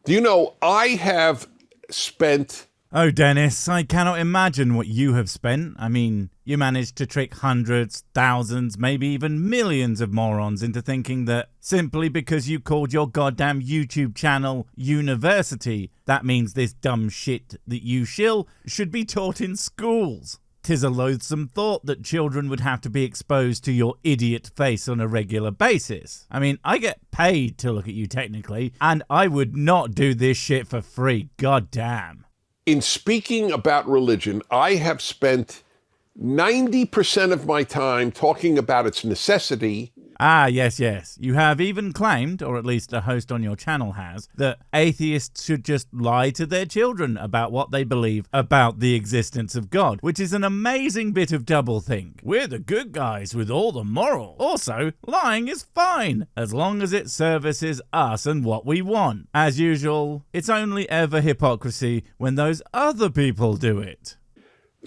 Do you know, I have spent... Oh, Dennis, I cannot imagine what you have spent. I mean, you managed to trick hundreds, thousands, maybe even millions of morons into thinking that simply because you called your goddamn YouTube channel University, that means this dumb shit that you shill should be taught in schools. 'Tis a loathsome thought that children would have to be exposed to your idiot face on a regular basis. I mean, I get paid to look at you technically, and I would not do this shit for free, goddamn. In speaking about religion, I have spent 90% of my time talking about its necessity. Ah, yes. You have even claimed, or at least a host on your channel has, that atheists should just lie to their children about what they believe about the existence of God, which is an amazing bit of doublethink. We're the good guys with all the moral. Also, lying is fine, as long as it services us and what we want. As usual, it's only ever hypocrisy when those other people do it.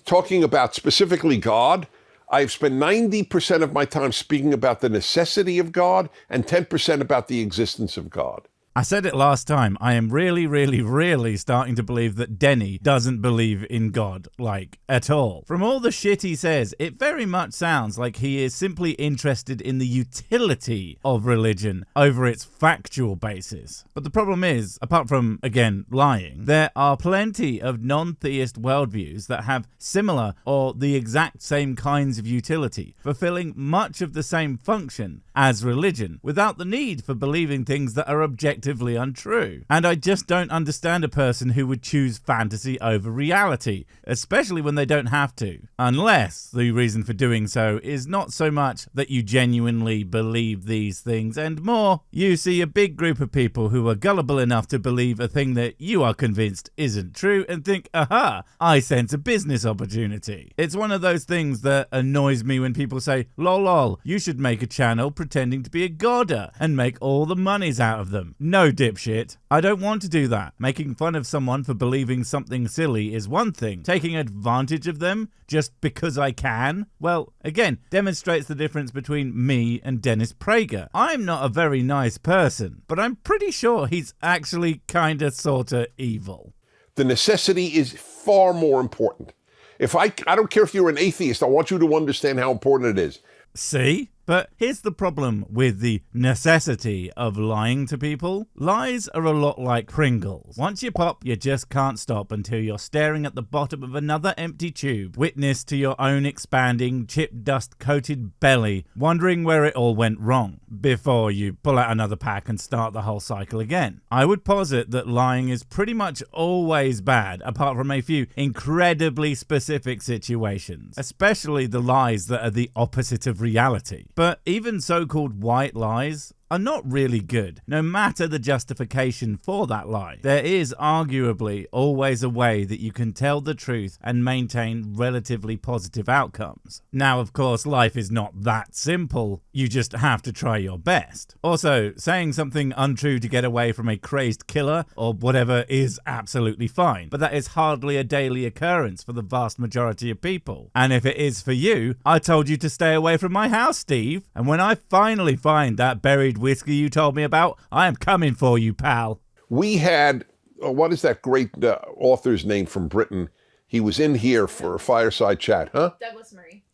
Talking about specifically God, I've spent 90% of my time speaking about the necessity of God and 10% about the existence of God. I said it last time, I am really starting to believe that Denny doesn't believe in God, like, at all. From all the shit he says, it very much sounds like he is simply interested in the utility of religion over its factual basis. But the problem is, apart from, again, lying, there are plenty of non-theist worldviews that have similar or the exact same kinds of utility, fulfilling much of the same function as religion, without the need for believing things that are objectively untrue. And I just don't understand a person who would choose fantasy over reality, especially when they don't have to. Unless the reason for doing so is not so much that you genuinely believe these things, and more, you see a big group of people who are gullible enough to believe a thing that you are convinced isn't true and think, aha, I sense a business opportunity. It's one of those things that annoys me when people say, lol, you should make a channel pretending to be a godder and make all the monies out of them. No, dipshit. I don't want to do that. Making fun of someone for believing something silly is one thing. Taking advantage of them just because I can, well, again, demonstrates the difference between me and Dennis Prager. I'm not a very nice person, but I'm pretty sure he's actually kinda sorta evil. The necessity is far more important. I don't care if you're an atheist, I want you to understand how important it is. See? But here's the problem with the necessity of lying to people. Lies are a lot like Pringles. Once you pop, you just can't stop until you're staring at the bottom of another empty tube, witness to your own expanding, chip dust-coated belly, wondering where it all went wrong, before you pull out another pack and start the whole cycle again. I would posit that lying is pretty much always bad, apart from a few incredibly specific situations, especially the lies that are the opposite of reality. But even so-called white lies are not really good, no matter the justification for that lie. There is arguably always a way that you can tell the truth and maintain relatively positive outcomes. Now, of course, life is not that simple. You just have to try your best. Also, saying something untrue to get away from a crazed killer or whatever is absolutely fine, but that is hardly a daily occurrence for the vast majority of people. And if it is for you, I told you to stay away from my house, Steve. And when I finally find that buried whiskey you told me about, I am coming for you, pal. We had, what is that great author's name from Britain? He was in here for a fireside chat, huh?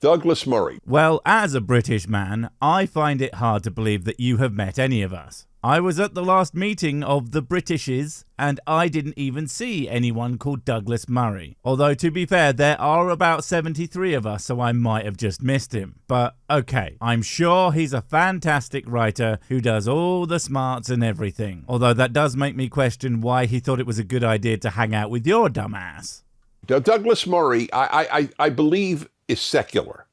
Douglas Murray. Well, as a British man, I find it hard to believe that you have met any of us. I was at the last meeting of the Britishes, and I didn't even see anyone called Douglas Murray. Although, to be fair, there are about 73 of us, so I might have just missed him. But, okay, I'm sure he's a fantastic writer who does all the smarts and everything. Although that does make me question why he thought it was a good idea to hang out with your dumbass. Douglas Murray, I believe, is secular.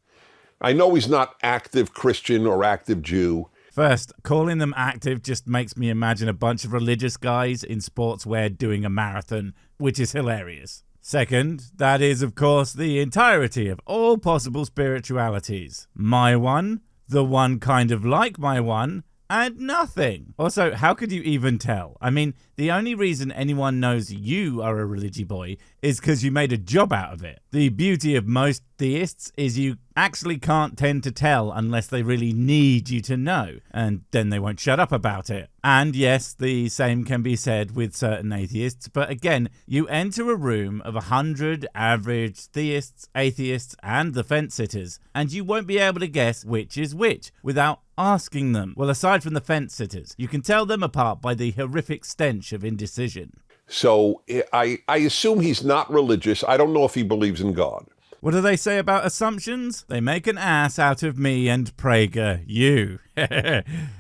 I know he's not active Christian or active Jew. First, calling them active just makes me imagine a bunch of religious guys in sportswear doing a marathon, which is hilarious. Second, that is, of course, the entirety of all possible spiritualities. My one, the one kind of like my one, and nothing. Also, how could you even tell? I mean, the only reason anyone knows you are a religion boy is because you made a job out of it. The beauty of most theists is you actually can't tend to tell unless they really need you to know, and then they won't shut up about it. And yes, the same can be said with certain atheists, but again, you enter a room of 100 average theists, atheists, and the fence sitters, and you won't be able to guess which is which without asking them. Well, aside from the fence sitters, you can tell them apart by the horrific stench of indecision. So I assume he's not religious. I don't know if he believes in God. What do they say about assumptions? They make an ass out of me and Prager, you.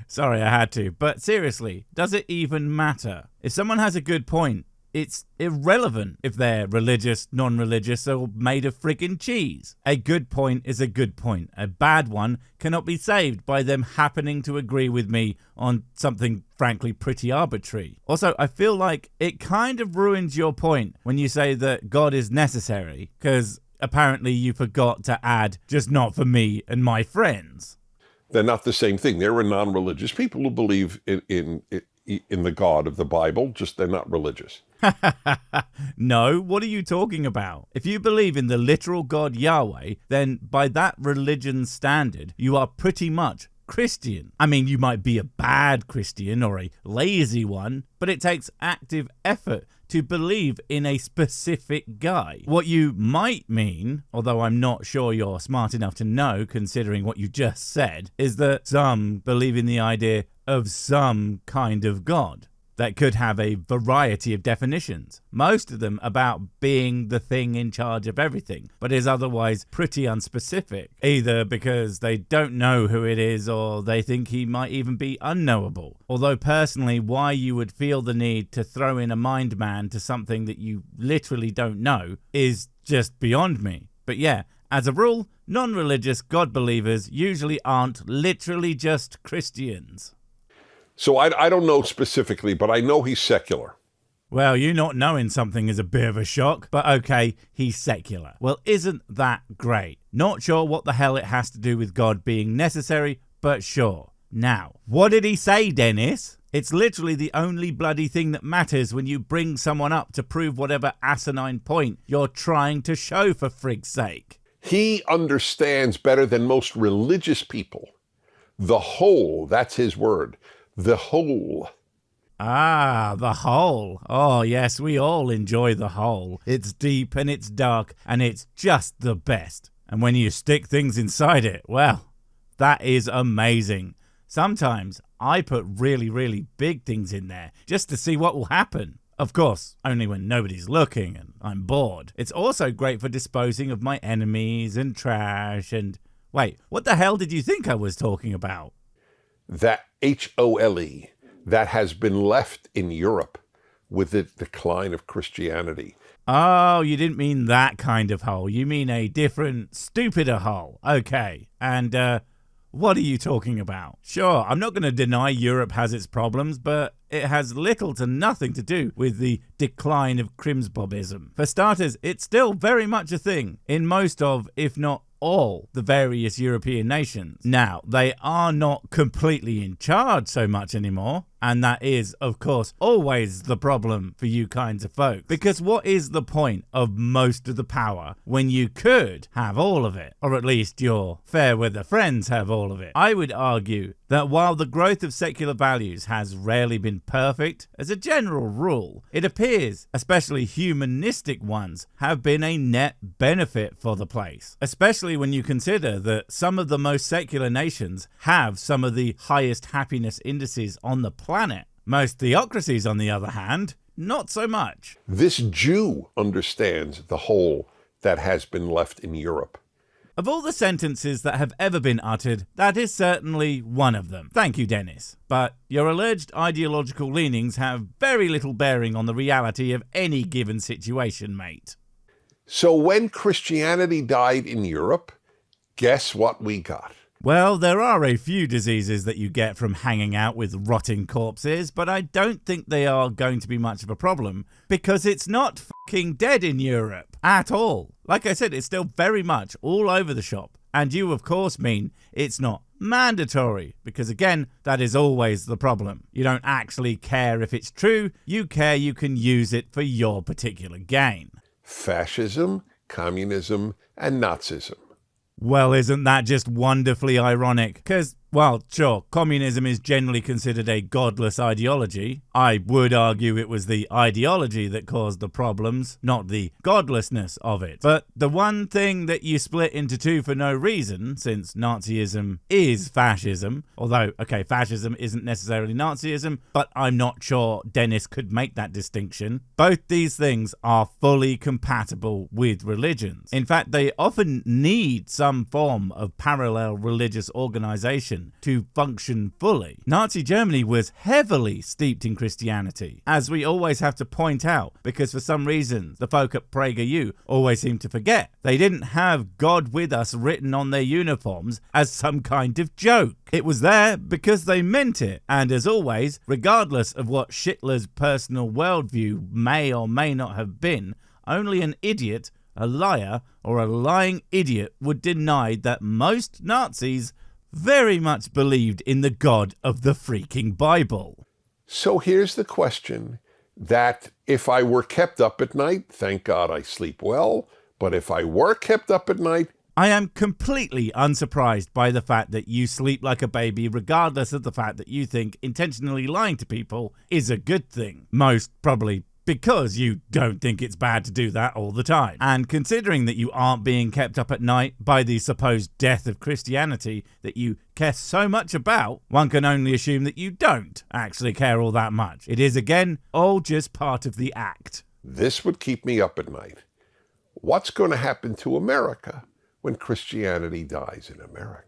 Sorry, I had to. But seriously, does it even matter? If someone has a good point, it's irrelevant if they're religious, non-religious, or made of friggin' cheese. A good point is a good point. A bad one cannot be saved by them happening to agree with me on something frankly pretty arbitrary. Also, I feel like it kind of ruins your point when you say that God is necessary, because apparently you forgot to add, just not for me and my friends. They're not the same thing. There are non-religious people who believe in the God of the Bible, just they're not religious. No, what are you talking about? If you believe in the literal God Yahweh, then by that religion's standard, you are pretty much Christian. I mean, you might be a bad Christian or a lazy one, but it takes active effort to believe in a specific guy. What you might mean, although I'm not sure you're smart enough to know considering what you just said, is that some believe in the idea of some kind of God that could have a variety of definitions, most of them about being the thing in charge of everything, but is otherwise pretty unspecific, either because they don't know who it is or they think he might even be unknowable. Although personally, why you would feel the need to throw in a mind man to something that you literally don't know is just beyond me. But yeah, as a rule, non-religious God believers usually aren't literally just Christians. So I don't know specifically, but I know he's secular. Well, you not knowing something is a bit of a shock, but okay, he's secular. Well, isn't that great? Not sure what the hell it has to do with God being necessary, but sure. Now, what did he say, Dennis? It's literally the only bloody thing that matters when you bring someone up to prove whatever asinine point you're trying to show, for frig's sake. He understands better than most religious people the whole, that's his word, the whole. Ah, the whole. Oh, yes, we all enjoy the whole. It's deep and it's dark and it's just the best. And when you stick things inside it, well, that is amazing. Sometimes I put really, really big things in there just to see what will happen. Of course, only when nobody's looking and I'm bored. It's also great for disposing of my enemies and trash and... Wait, what the hell did you think I was talking about? That HOLE, that has been left in Europe with the decline of Christianity. Oh, you didn't mean that kind of hole. You mean a different, stupider hole. Okay. And, what are you talking about? Sure, I'm not going to deny Europe has its problems, but it has little to nothing to do with the decline of crimsbobism. For starters, it's still very much a thing in most of, if not all, the various European nations. Now, they are not completely in charge so much anymore, and that is, of course, always the problem for you kinds of folks. Because what is the point of most of the power when you could have all of it? Or at least your fair weather friends have all of it. I would argue that while the growth of secular values has rarely been perfect, as a general rule, it appears, especially humanistic ones, have been a net benefit for the place. Especially when you consider that some of the most secular nations have some of the highest happiness indices on the planet. Most theocracies, on the other hand, not so much. This Jew understands the hole that has been left in Europe. Of all the sentences that have ever been uttered, that is certainly one of them. Thank you, Dennis. But your alleged ideological leanings have very little bearing on the reality of any given situation, mate. So when Christianity died in Europe, guess what we got? Well, there are a few diseases that you get from hanging out with rotting corpses, but I don't think they are going to be much of a problem, because it's not fucking dead in Europe at all. Like I said, it's still very much all over the shop, And you, of course, mean it's not mandatory, because again, that is always the problem. You don't actually care if it's true, you care you can use it for your particular gain. Fascism, communism, and Nazism. Well, isn't that just wonderfully ironic? Because, well, sure, communism is generally considered a godless ideology. I would argue it was the ideology that caused the problems, not the godlessness of it. But the one thing that you split into two for no reason, since Nazism is fascism, although, okay, fascism isn't necessarily Nazism, but I'm not sure Dennis could make that distinction. Both these things are fully compatible with religions. In fact, they often need some form of parallel religious organization to function fully. Nazi Germany was heavily steeped in Christianity, as we always have to point out, because for some reason the folk at Prager always seem to forget. They didn't have God with us written on their uniforms as some kind of joke. It was there because they meant it, and as always, regardless of what Hitler's personal worldview may or may not have been, only an idiot, a liar, or a lying idiot would deny that most Nazis very much believed in the God of the freaking Bible. So here's the question, that if I were kept up at night, thank God I sleep well, but if I were kept up at night, I am completely unsurprised by the fact that you sleep like a baby, regardless of the fact that you think intentionally lying to people is a good thing. Most probably because you don't think it's bad to do that all the time. And considering that you aren't being kept up at night by the supposed death of Christianity that you care so much about, one can only assume that you don't actually care all that much. It is, again, all just part of the act. this would keep me up at night. What's going to happen to America when Christianity dies in America?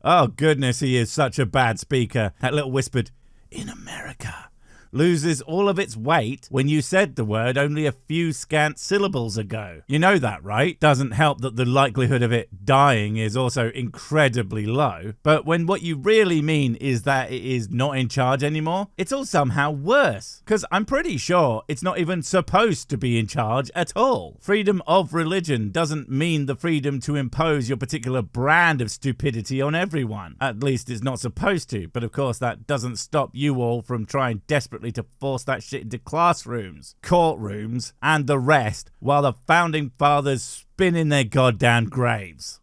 Oh, goodness, he is such a bad speaker. That little whispered, "in America," loses all of its weight when you said the word only a few scant syllables ago. You know that, right? Doesn't help that the likelihood of it dying is also incredibly low. But when what you really mean is that it is not in charge anymore, it's all somehow worse. Because I'm pretty sure it's not even supposed to be in charge at all. Freedom of religion doesn't mean the freedom to impose your particular brand of stupidity on everyone. At least it's not supposed to. But of course that doesn't stop you all from trying desperately to force that shit into classrooms, courtrooms, and the rest, while the founding fathers spin in their goddamn graves.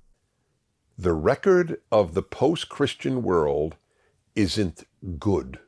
The record of the post-Christian world isn't good.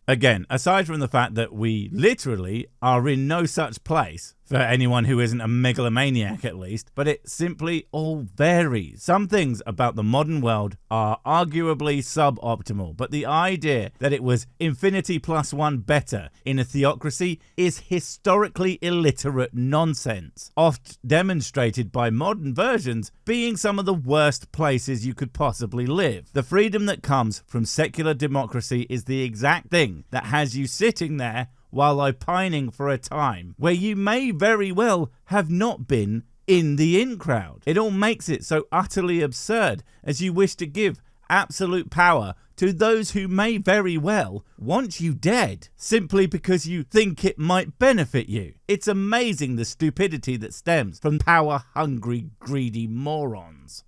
Again, aside from the fact that we literally are in no such place, for anyone who isn't a megalomaniac at least, but it simply all varies. Some things about the modern world are arguably suboptimal, but the idea that it was infinity plus one better in a theocracy is historically illiterate nonsense, oft demonstrated by modern versions being some of the worst places you could possibly live. The freedom that comes from secular democracy is the exact thing that has you sitting there while opining for a time where you may very well have not been in the in crowd. It all makes it so utterly absurd as you wish to give absolute power to those who may very well want you dead simply because you think it might benefit you. It's amazing the stupidity that stems from power-hungry, greedy morons.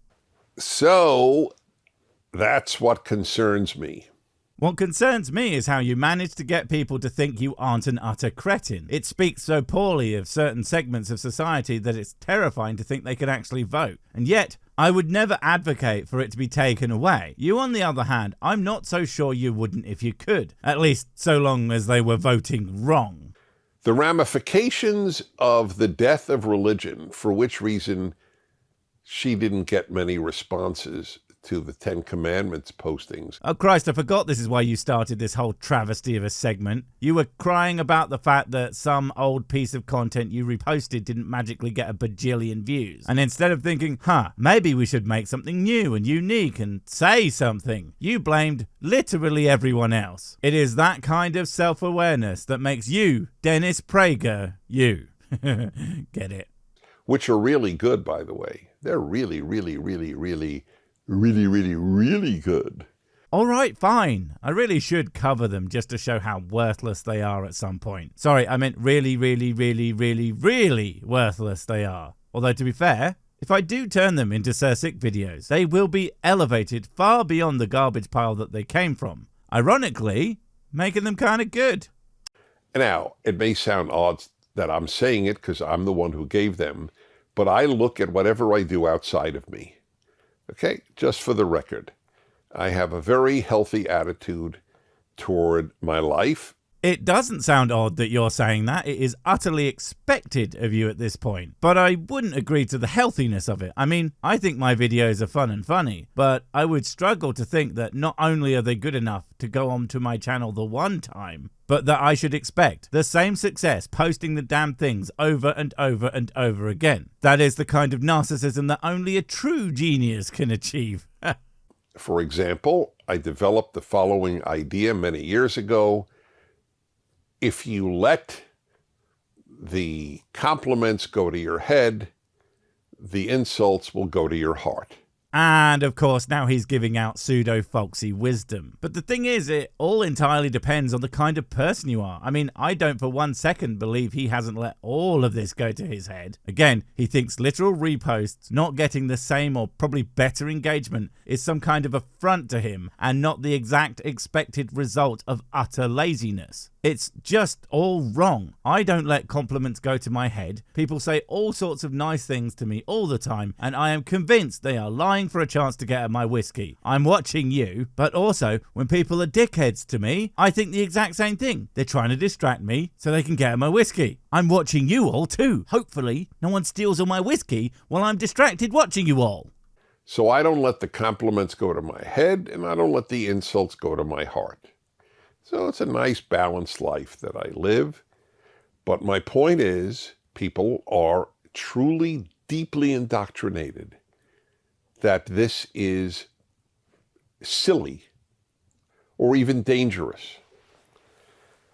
So that's what concerns me. What concerns me is how you manage to get people to think you aren't an utter cretin. It speaks so poorly of certain segments of society that it's terrifying to think they could actually vote. And yet, I would never advocate for it to be taken away. You, on the other hand, I'm not so sure you wouldn't if you could. At least so long as they were voting wrong. The ramifications of the death of religion, for which reason she didn't get many responses to the 10 Commandments postings. Oh Christ, I forgot this is why you started this whole travesty of a segment. You were crying about the fact that some old piece of content you reposted didn't magically get a bajillion views. And instead of thinking, maybe we should make something new and unique and say something, you blamed literally everyone else. It is that kind of self-awareness that makes you, Dennis Prager, you. Get it? Which are really good, by the way. They're really, really, really, really, really, really, really good. All right, fine. I really should cover them just to show how worthless they are at some point. Sorry, I meant really, really, really, really, really worthless they are. Although, to be fair, if I do turn them into Sir Sick videos, they will be elevated far beyond the garbage pile that they came from. Ironically, making them kind of good. Now, it may sound odd that I'm saying it because I'm the one who gave them, but I look at whatever I do outside of me. Okay, just for the record, I have a very healthy attitude toward my life. It doesn't sound odd that you're saying that. It is utterly expected of you at this point. But I wouldn't agree to the healthiness of it. I mean, I think my videos are fun and funny, but I would struggle to think that not only are they good enough to go onto my channel the one time, but that I should expect the same success posting the damn things over and over and over again. That is the kind of narcissism that only a true genius can achieve. For example, I developed the following idea many years ago. If you let the compliments go to your head, the insults will go to your heart. And of course, now he's giving out pseudo-folksy wisdom. But the thing is, it all entirely depends on the kind of person you are. I mean, I don't for 1 second believe he hasn't let all of this go to his head. Again, he thinks literal reposts, not getting the same or probably better engagement, is some kind of affront to him and not the exact expected result of utter laziness. It's just all wrong. I don't let compliments go to my head. People say all sorts of nice things to me all the time, and I am convinced they are lying for a chance to get at my whiskey. I'm watching you, but also when people are dickheads to me, I think the exact same thing. They're trying to distract me so they can get at my whiskey. I'm watching you all too. Hopefully, no one steals all my whiskey while I'm distracted watching you all. So I don't let the compliments go to my head, and I don't let the insults go to my heart. So it's a nice balanced life that I live. But my point is, people are truly deeply indoctrinated that this is silly or even dangerous.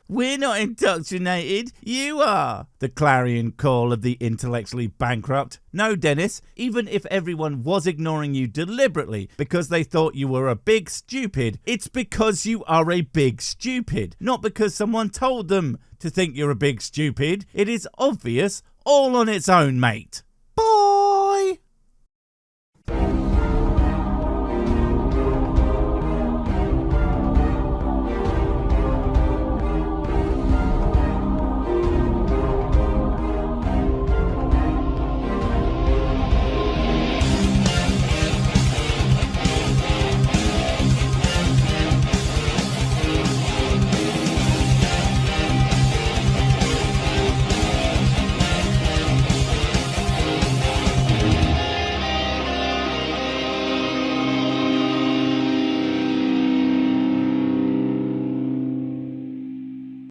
We're not indoctrinated, you are. The clarion call of the intellectually bankrupt. No, Dennis, even if everyone was ignoring you deliberately because they thought you were a big stupid, it's because you are a big stupid, not because someone told them to think you're a big stupid. It is obvious all on its own, mate.